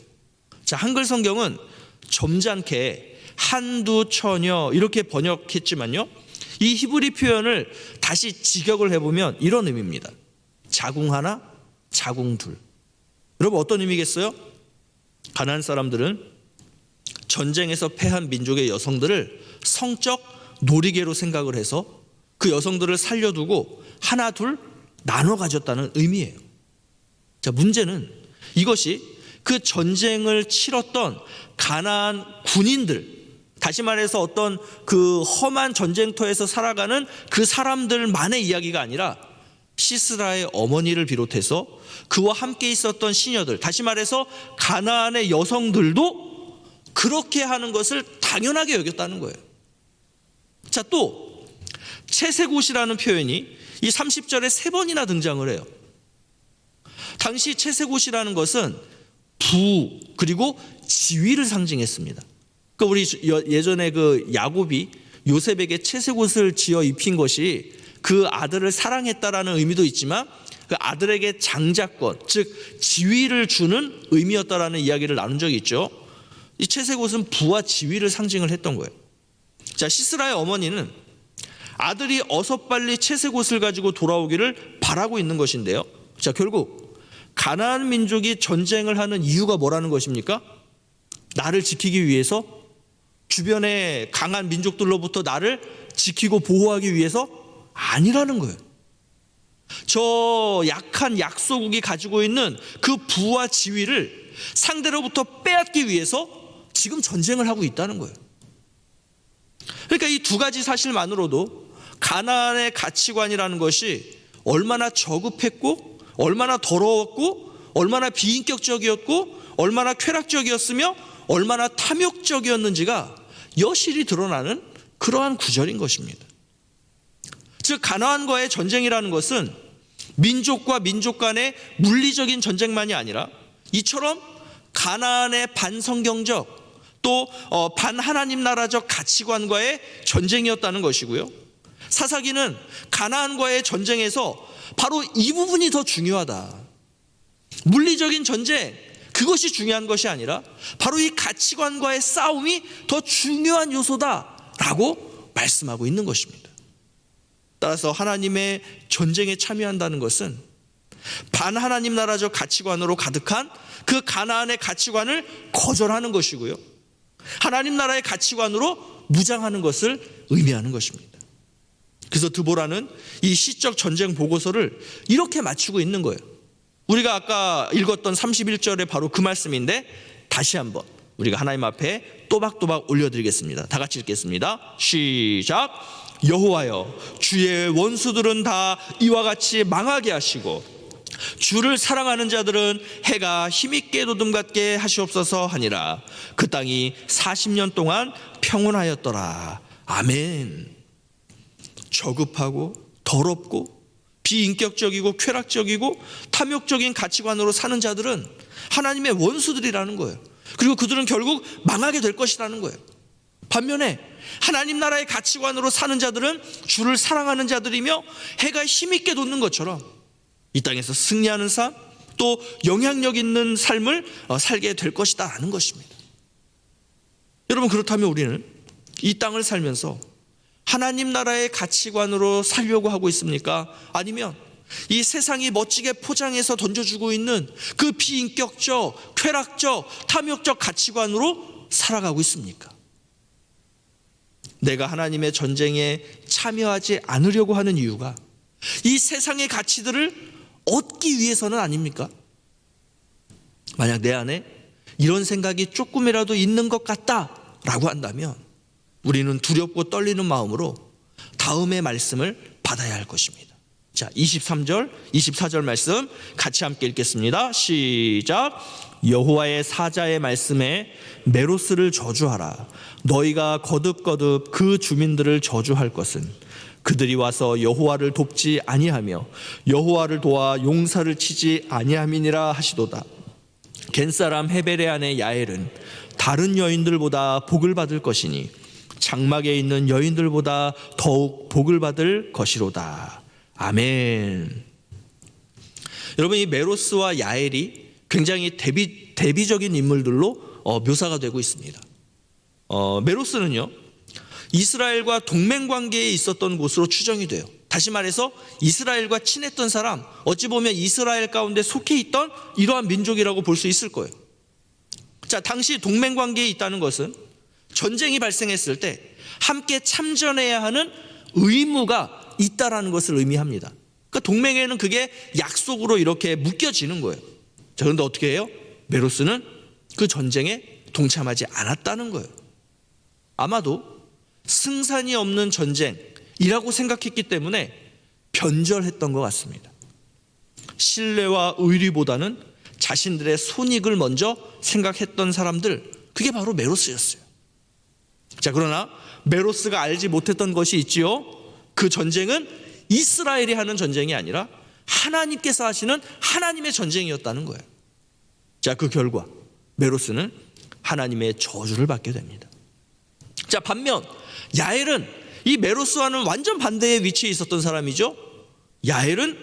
자, 한글 성경은 점잖게 한두 처녀 이렇게 번역했지만요, 이 히브리 표현을 다시 직역을 해보면 이런 의미입니다. 자궁 하나, 자궁 둘. 여러분, 어떤 의미겠어요? 가나안 사람들은 전쟁에서 패한 민족의 여성들을 성적 놀이개로 생각을 해서 그 여성들을 살려두고 하나 둘 나눠 가졌다는 의미예요. 자, 문제는 이것이 그 전쟁을 치렀던 가나안 군인들, 다시 말해서 어떤 그 험한 전쟁터에서 살아가는 그 사람들만의 이야기가 아니라 시스라의 어머니를 비롯해서 그와 함께 있었던 시녀들, 다시 말해서 가나안의 여성들도 그렇게 하는 것을 당연하게 여겼다는 거예요. 자, 또 채색 옷이라는 표현이 이 30절에 3번이나 등장을 해요. 당시 채색 옷이라는 것은 부 그리고 지위를 상징했습니다. 그러니까 우리 예전에 그 야곱이 요셉에게 채색 옷을 지어 입힌 것이 그 아들을 사랑했다라는 의미도 있지만 그 아들에게 장자권, 즉 지위를 주는 의미였다라는 이야기를 나눈 적이 있죠. 이 채색 옷은 부와 지위를 상징을 했던 거예요. 자, 시스라의 어머니는 아들이 어서 빨리 채색 옷을 가지고 돌아오기를 바라고 있는 것인데요. 자, 결국 가나안 민족이 전쟁을 하는 이유가 뭐라는 것입니까? 나를 지키기 위해서, 주변의 강한 민족들로부터 나를 지키고 보호하기 위해서? 아니라는 거예요. 저 약한 약소국이 가지고 있는 그 부와 지위를 상대로부터 빼앗기 위해서 지금 전쟁을 하고 있다는 거예요. 그러니까 이 두 가지 사실만으로도 가나안의 가치관이라는 것이 얼마나 저급했고 얼마나 더러웠고 얼마나 비인격적이었고 얼마나 쾌락적이었으며 얼마나 탐욕적이었는지가 여실히 드러나는 그러한 구절인 것입니다. 즉, 가나안과의 전쟁이라는 것은 민족과 민족 간의 물리적인 전쟁만이 아니라 이처럼 가나안의 반성경적 또 반하나님 나라적 가치관과의 전쟁이었다는 것이고요. 사사기는 가나안과의 전쟁에서 바로 이 부분이 더 중요하다. 물리적인 전쟁, 그것이 중요한 것이 아니라 바로 이 가치관과의 싸움이 더 중요한 요소다라고 말씀하고 있는 것입니다. 따라서 하나님의 전쟁에 참여한다는 것은 반하나님 나라적 가치관으로 가득한 그 가나안의 가치관을 거절하는 것이고요, 하나님 나라의 가치관으로 무장하는 것을 의미하는 것입니다. 그래서 드보라는 이 시적 전쟁 보고서를 이렇게 맞추고 있는 거예요. 우리가 아까 읽었던 31절에 바로 그 말씀인데 다시 한번 우리가 하나님 앞에 또박또박 올려드리겠습니다. 다 같이 읽겠습니다. 시작. 여호와여, 주의 원수들은 다 이와 같이 망하게 하시고 주를 사랑하는 자들은 해가 힘있게 도둠같게 하시옵소서 하니라. 그 땅이 40년 동안 평온하였더라. 아멘. 저급하고 더럽고 비인격적이고 쾌락적이고 탐욕적인 가치관으로 사는 자들은 하나님의 원수들이라는 거예요. 그리고 그들은 결국 망하게 될 것이라는 거예요. 반면에 하나님 나라의 가치관으로 사는 자들은 주를 사랑하는 자들이며 해가 힘있게 돋는 것처럼 이 땅에서 승리하는 삶, 또 영향력 있는 삶을 살게 될 것이다라는 것입니다. 여러분, 그렇다면 우리는 이 땅을 살면서 하나님 나라의 가치관으로 살려고 하고 있습니까? 아니면 이 세상이 멋지게 포장해서 던져주고 있는 그 비인격적, 쾌락적, 탐욕적 가치관으로 살아가고 있습니까? 내가 하나님의 전쟁에 참여하지 않으려고 하는 이유가 이 세상의 가치들을 얻기 위해서는 아닙니까? 만약 내 안에 이런 생각이 조금이라도 있는 것 같다라고 한다면 우리는 두렵고 떨리는 마음으로 다음의 말씀을 받아야 할 것입니다. 자, 23절, 24절 말씀 같이 함께 읽겠습니다. 시작. 여호와의 사자의 말씀에 메로스를 저주하라. 너희가 거듭거듭 그 주민들을 저주할 것은 그들이 와서 여호와를 돕지 아니하며 여호와를 도와 용사를 치지 아니함이니라 하시도다. 겐사람 헤벨의 아내 야엘은 다른 여인들보다 복을 받을 것이니 장막에 있는 여인들보다 더욱 복을 받을 것이로다. 아멘. 여러분, 이 메로스와 야엘이 굉장히 대비적인 인물들로 묘사가 되고 있습니다. 메로스는요, 이스라엘과 동맹 관계에 있었던 곳으로 추정이 돼요. 다시 말해서 이스라엘과 친했던 사람, 어찌 보면 이스라엘 가운데 속해 있던 이러한 민족이라고 볼 수 있을 거예요. 자, 당시 동맹 관계에 있다는 것은 전쟁이 발생했을 때 함께 참전해야 하는 의무가 있다라는 것을 의미합니다. 그러니까 동맹에는 그게 약속으로 이렇게 묶여지는 거예요. 자, 그런데 어떻게 해요? 메로스는 그 전쟁에 동참하지 않았다는 거예요. 아마도 승산이 없는 전쟁이라고 생각했기 때문에 변절했던 것 같습니다. 신뢰와 의리보다는 자신들의 손익을 먼저 생각했던 사람들, 그게 바로 메로스였어요. 자, 그러나 메로스가 알지 못했던 것이 있지요. 그 전쟁은 이스라엘이 하는 전쟁이 아니라 하나님께서 하시는 하나님의 전쟁이었다는 거예요. 자, 그 결과 메로스는 하나님의 저주를 받게 됩니다. 자, 반면 야엘은 이 메로스와는 완전 반대의 위치에 있었던 사람이죠. 야엘은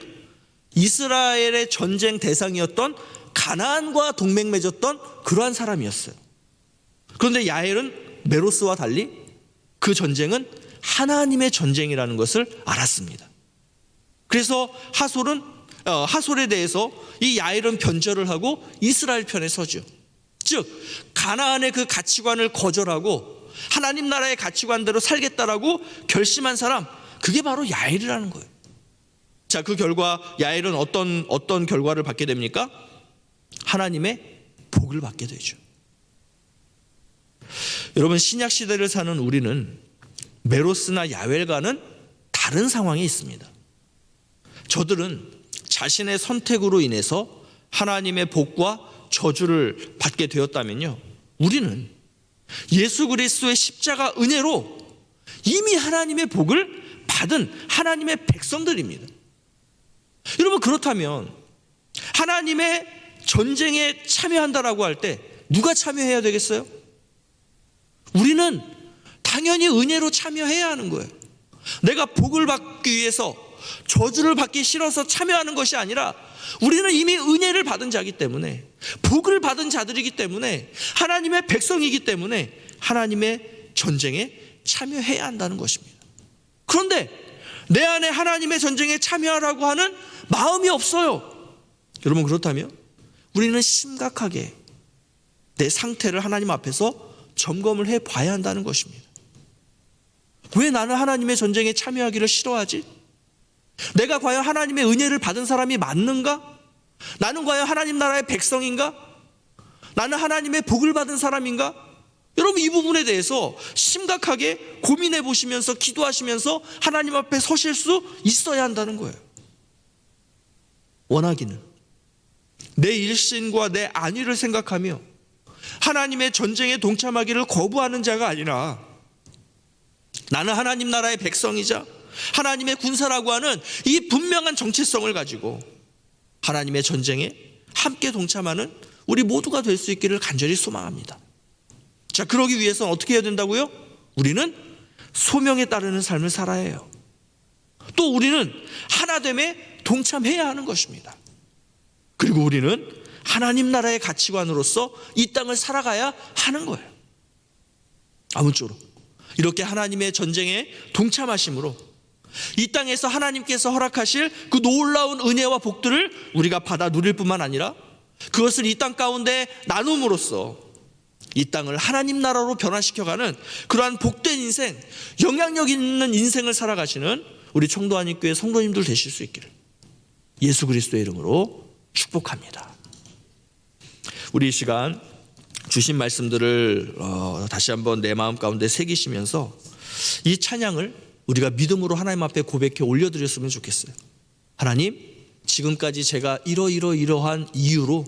이스라엘의 전쟁 대상이었던 가나안과 동맹 맺었던 그러한 사람이었어요. 그런데 야엘은 메로스와 달리 그 전쟁은 하나님의 전쟁이라는 것을 알았습니다. 그래서 하솔에 대해서 이 야엘은 변절을 하고 이스라엘 편에 서죠. 즉 가나안의 그 가치관을 거절하고 하나님 나라의 가치관대로 살겠다라고 결심한 사람, 그게 바로 야엘이라는 거예요. 자, 그 결과 야엘은 어떤 결과를 받게 됩니까? 하나님의 복을 받게 되죠. 여러분, 신약 시대를 사는 우리는 메로스나 야엘과는 다른 상황에 있습니다. 저들은 자신의 선택으로 인해서 하나님의 복과 저주를 받게 되었다면요, 우리는 예수 그리스도의 십자가 은혜로 이미 하나님의 복을 받은 하나님의 백성들입니다. 여러분, 그렇다면 하나님의 전쟁에 참여한다라고 할 때 누가 참여해야 되겠어요? 우리는 당연히 은혜로 참여해야 하는 거예요. 내가 복을 받기 위해서, 저주를 받기 싫어서 참여하는 것이 아니라 우리는 이미 은혜를 받은 자이기 때문에, 복을 받은 자들이기 때문에, 하나님의 백성이기 때문에 하나님의 전쟁에 참여해야 한다는 것입니다. 그런데 내 안에 하나님의 전쟁에 참여하라고 하는 마음이 없어요. 여러분, 그렇다면 우리는 심각하게 내 상태를 하나님 앞에서 점검을 해봐야 한다는 것입니다. 왜 나는 하나님의 전쟁에 참여하기를 싫어하지? 내가 과연 하나님의 은혜를 받은 사람이 맞는가? 나는 과연 하나님 나라의 백성인가? 나는 하나님의 복을 받은 사람인가? 여러분, 이 부분에 대해서 심각하게 고민해 보시면서 기도하시면서 하나님 앞에 서실 수 있어야 한다는 거예요. 원하기는 내 일신과 내 안위를 생각하며 하나님의 전쟁에 동참하기를 거부하는 자가 아니라 나는 하나님 나라의 백성이자 하나님의 군사라고 하는 이 분명한 정체성을 가지고 하나님의 전쟁에 함께 동참하는 우리 모두가 될 수 있기를 간절히 소망합니다. 자, 그러기 위해서는 어떻게 해야 된다고요? 우리는 소명에 따르는 삶을 살아야 해요. 또 우리는 하나됨에 동참해야 하는 것입니다. 그리고 우리는 하나님 나라의 가치관으로서 이 땅을 살아가야 하는 거예요. 아무쪼록 이렇게 하나님의 전쟁에 동참하심으로 이 땅에서 하나님께서 허락하실 그 놀라운 은혜와 복들을 우리가 받아 누릴 뿐만 아니라 그것을 이 땅 가운데 나눔으로써 이 땅을 하나님 나라로 변화시켜가는 그러한 복된 인생, 영향력 있는 인생을 살아가시는 우리 청도한인교회 성도님들 되실 수 있기를 예수 그리스도의 이름으로 축복합니다. 우리 이 시간 주신 말씀들을 다시 한번 내 마음 가운데 새기시면서 이 찬양을 우리가 믿음으로 하나님 앞에 고백해 올려드렸으면 좋겠어요. 하나님, 지금까지 제가 이러한 이유로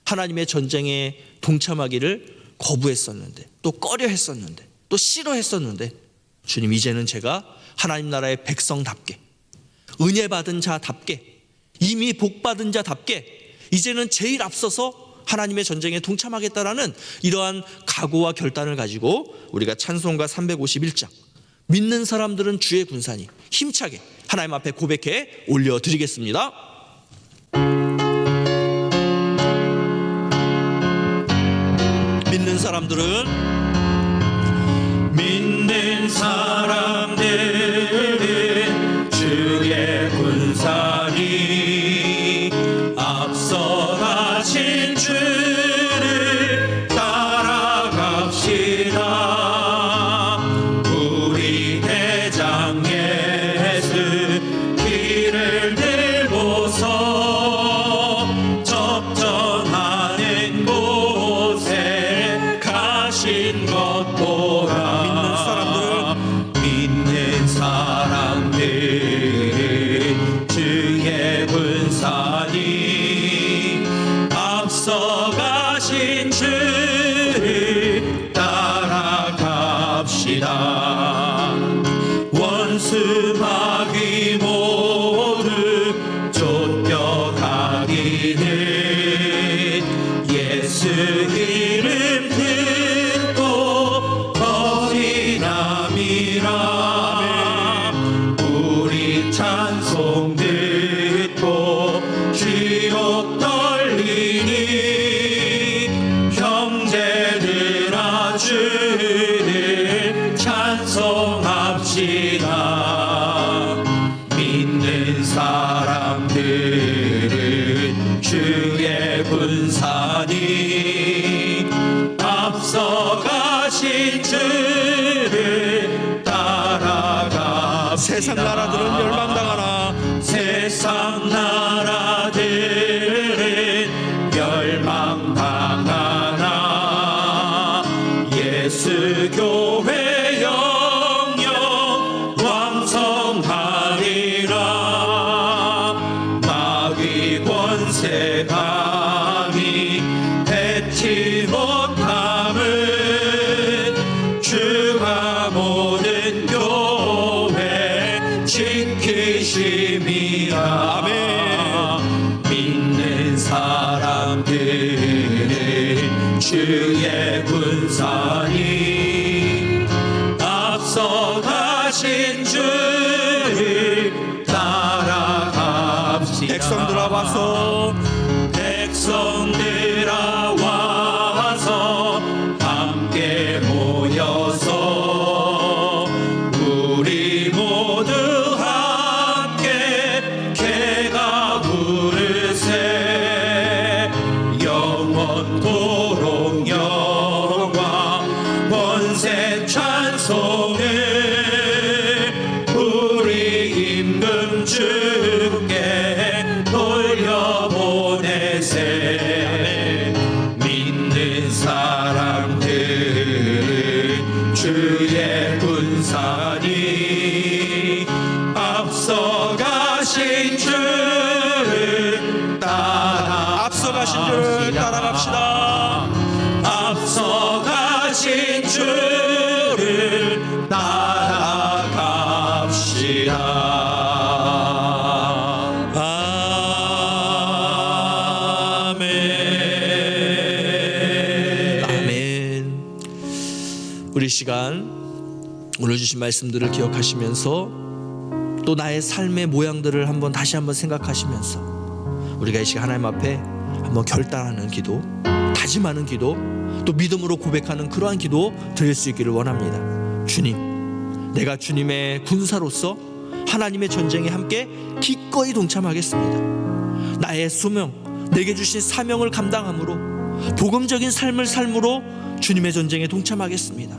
하나님의 전쟁에 동참하기를 거부했었는데, 또 꺼려했었는데, 또 싫어했었는데, 주님, 이제는 제가 하나님 나라의 백성답게, 은혜 받은 자답게, 이미 복 받은 자답게 이제는 제일 앞서서 하나님의 전쟁에 동참하겠다라는 이러한 각오와 결단을 가지고 우리가 찬송가 351장 믿는 사람들은 주의 군사니 힘차게 하나님 앞에 고백해 올려드리겠습니다. 믿는 사람들은 주의 군사니 앞서가신 주를 따라갑시다. 우리 대장 예수 길을 들고서 접전하는 곳에 가신 것 보라. 믿는 사람들은 주의 군사니 앞서가신 주를 따라갑시다. 원수 마귀 모두 쫓겨가기는 예수 이름 듣고 거리남이라. 우리 찬송 듣고 귀록 떨리니 형제들아 주를 찬송합시다. 믿는 사람들은 주의 군사니 앞서가신 주를 따라갑시다. 세상 나라들은 멸망당하나 세상 나라들은 멸망당하나 예수 교회 영영 왕성하리라. 마귀 권세 감히 뱉지 못함은 주가 모든 교회 지키심이라. 믿는 사람들은 주의 군사니 앞서가신 주를 따라갑시다. 백성들아 와서 백성들아 와서 함께 모여서 우리 모두 함께 개가 부르세. 영원토록 영광 권세 찬송을 우리 임금 주께 돌려보내세. 그를 따라갑시다. 아멘. 우리 시간 오늘 주신 말씀들을 기억하시면서 또 나의 삶의 모양들을 다시 한번 생각하시면서 우리가 이 시간 하나님 앞에 한번 결단하는 기도, 다짐하는 기도, 또 믿음으로 고백하는 그러한 기도 드릴 수 있기를 원합니다. 주님, 내가 주님의 군사로서 하나님의 전쟁에 함께 기꺼이 동참하겠습니다. 나의 소명, 내게 주신 사명을 감당함으로 복음적인 삶을 삶으로 주님의 전쟁에 동참하겠습니다.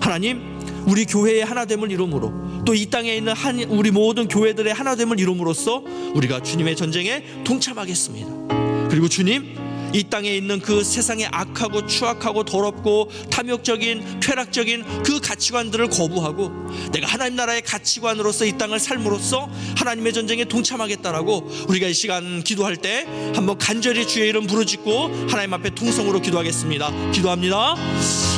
하나님, 우리 교회의 하나됨을 이룸으로 또 이 땅에 있는 우리 모든 교회들의 하나됨을 이룸으로써 우리가 주님의 전쟁에 동참하겠습니다. 그리고 주님, 이 땅에 있는 그 세상의 악하고 추악하고 더럽고 탐욕적인 쾌락적인 그 가치관들을 거부하고 내가 하나님 나라의 가치관으로서 이 땅을 삶으로써 하나님의 전쟁에 동참하겠다라고 우리가 이 시간 기도할 때 한번 간절히 주의 이름 부르짖고 하나님 앞에 통성으로 기도하겠습니다. 기도합니다.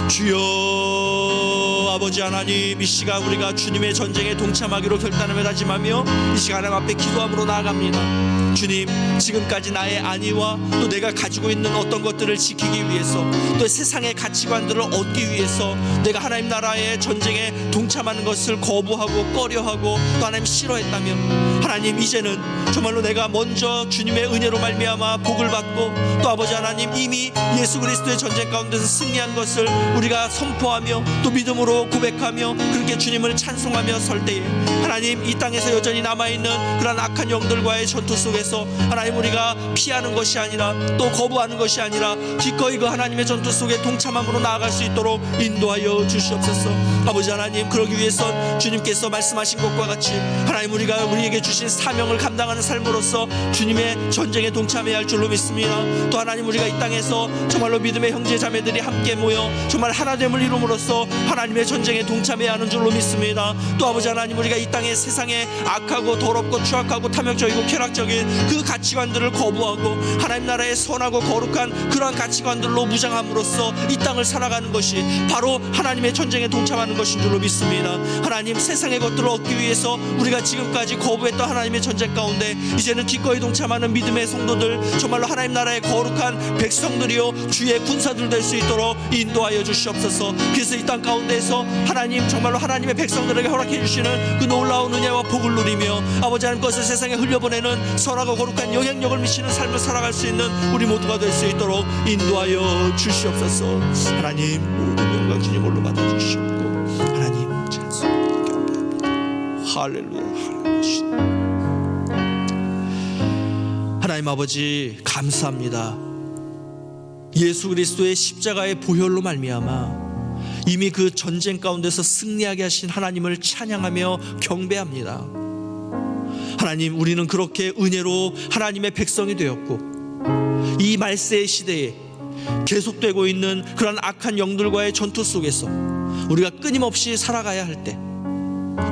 주여, 아버지 하나님, 이 시간 우리가 주님의 전쟁에 동참하기로 결단하며 다짐하며 이 시간 하나님 앞에 기도함으로 나아갑니다. 주님, 지금까지 나의 안위와 또 내가 가지고 있는 어떤 것들을 지키기 위해서 또 세상의 가치관들을 얻기 위해서 내가 하나님 나라의 전쟁에 동참하는 것을 거부하고 꺼려하고 또 하나님 싫어했다면 하나님, 이제는 정말로 내가 먼저 주님의 은혜로 말미암아 복을 받고 또 아버지 하나님, 이미 예수 그리스도의 전쟁 가운데서 승리한 것을 우리가 선포하며 또 믿음으로 고백하며 그렇게 주님을 찬송하며 설 때에 하나님, 이 땅에서 여전히 남아있는 그런 악한 영들과의 전투 속에서 하나님, 우리가 피하는 것이 아니라 또 거부하는 것이 아니라 기꺼이 그 하나님의 전투 속에 동참함으로 나아갈 수 있도록 인도하여 주시옵소서. 아버지 하나님, 그러기 위해선 주님께서 말씀하신 것과 같이 하나님, 우리가 우리에게 주신 사명을 감당하는 삶으로서 주님의 전쟁에 동참해야 할 줄로 믿습니다. 또 하나님, 우리가 이 땅에서 정말로 믿음의 형제 자매들이 함께 모여 정말 하나됨을 이룸으로써 하나님의 전쟁에 동참해야 하는 줄로 믿습니다. 또 아버지 하나님, 우리가 이 땅의 세상에 악하고 더럽고 추악하고 탐욕적이고 쾌락적인 그 가치관들을 거부하고 하나님 나라의 선하고 거룩한 그러한 가치관들로 무장함으로써 이 땅을 살아가는 것이 바로 하나님의 전쟁에 동참하는 것인 줄로 믿습니다. 하나님, 세상의 것들을 얻기 위해서 우리가 지금까지 거부했던 하나님의 전쟁 가운데 이제는 기꺼이 동참하는 믿음의 성도들, 정말로 하나님 나라의 거룩한 백성들이요 주의 군사들 될 수 있도록 인도하여 주시옵소서. 그래서 이 땅 가운데에서 하나님, 정말로 하나님의 백성들에게 허락해 주시는 그 놀라운 은혜와 복을 누리며 아버지 하나님, 것을 세상에 흘려보내는 선하고 거룩한 영향력을 미치는 삶을 살아갈 수 있는 우리 모두가 될 수 있도록 인도하여 주시옵소서. 하나님, 모든 영광 주님 홀로 받아주시옵고 하나님 찬송 경배합니다. 할렐루야, 할렐루야. 하나님 아버지, 감사합니다. 예수 그리스도의 십자가의 보혈로 말미암아 이미 그 전쟁 가운데서 승리하게 하신 하나님을 찬양하며 경배합니다. 하나님, 우리는 그렇게 은혜로 하나님의 백성이 되었고 이 말세의 시대에 계속되고 있는 그런 악한 영들과의 전투 속에서 우리가 끊임없이 살아가야 할 때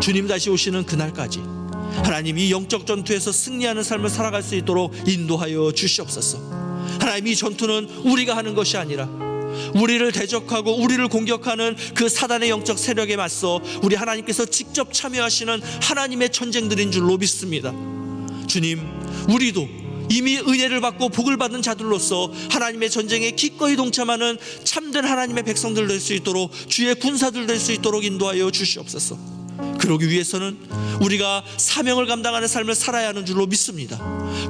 주님 다시 오시는 그날까지 하나님, 이 영적 전투에서 승리하는 삶을 살아갈 수 있도록 인도하여 주시옵소서. 하나님, 이 전투는 우리가 하는 것이 아니라 우리를 대적하고 우리를 공격하는 그 사단의 영적 세력에 맞서 우리 하나님께서 직접 참여하시는 하나님의 전쟁들인 줄로 믿습니다. 주님, 우리도 이미 은혜를 받고 복을 받은 자들로서 하나님의 전쟁에 기꺼이 동참하는 참된 하나님의 백성들 될 수 있도록 주의 군사들 될 수 있도록 인도하여 주시옵소서. 그러기 위해서는 우리가 사명을 감당하는 삶을 살아야 하는 줄로 믿습니다.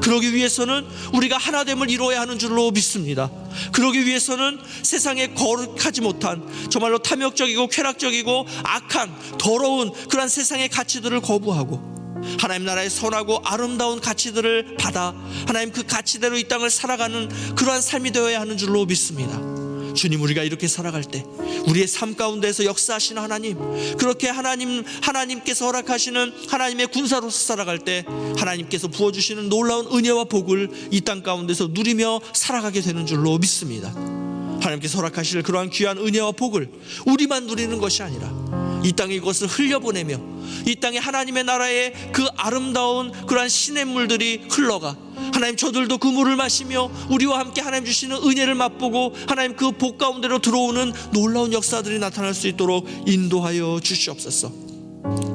그러기 위해서는 우리가 하나됨을 이루어야 하는 줄로 믿습니다. 그러기 위해서는 세상에 거룩하지 못한 정말로 탐욕적이고 쾌락적이고 악한 더러운 그런 세상의 가치들을 거부하고 하나님 나라의 선하고 아름다운 가치들을 받아 하나님 그 가치대로 이 땅을 살아가는 그러한 삶이 되어야 하는 줄로 믿습니다. 주님, 우리가 이렇게 살아갈 때 우리의 삶 가운데서 역사하시는 하나님, 그렇게 하나님께서 허락하시는 하나님의 군사로서 살아갈 때 하나님께서 부어주시는 놀라운 은혜와 복을 이 땅 가운데서 누리며 살아가게 되는 줄로 믿습니다. 하나님께서 허락하실 그러한 귀한 은혜와 복을 우리만 누리는 것이 아니라 이 땅에 이것을 흘려보내며 이 땅에 하나님의 나라의 그 아름다운 그러한 시냇물들이 흘러가 하나님 저들도 그 물을 마시며 우리와 함께 하나님 주시는 은혜를 맛보고 하나님 그 복 가운데로 들어오는 놀라운 역사들이 나타날 수 있도록 인도하여 주시옵소서.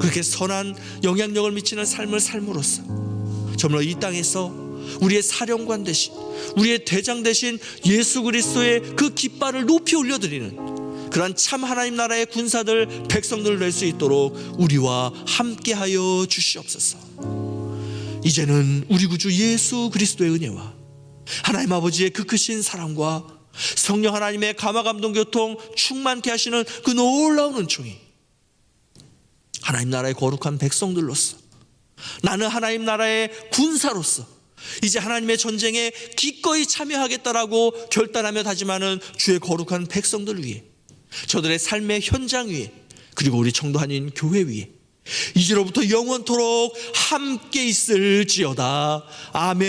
그렇게 선한 영향력을 미치는 삶을 삶으로써 정말 이 땅에서 우리의 사령관 대신 우리의 대장 대신 예수 그리스도의 그 깃발을 높이 올려드리는 그러한 참 하나님 나라의 군사들 백성들을 낼 수 있도록 우리와 함께하여 주시옵소서. 이제는 우리 구주 예수 그리스도의 은혜와 하나님 아버지의 그 크신 사랑과 성령 하나님의 감화 감동 교통 충만케 하시는 그 놀라운 은총이 하나님 나라의 거룩한 백성들로서 나는 하나님 나라의 군사로서 이제 하나님의 전쟁에 기꺼이 참여하겠다라고 결단하며 다짐하는 주의 거룩한 백성들 위해 저들의 삶의 현장 위에 그리고 우리 청도 한인 교회 위에 이제로부터 영원토록 함께 있을지어다. 아멘.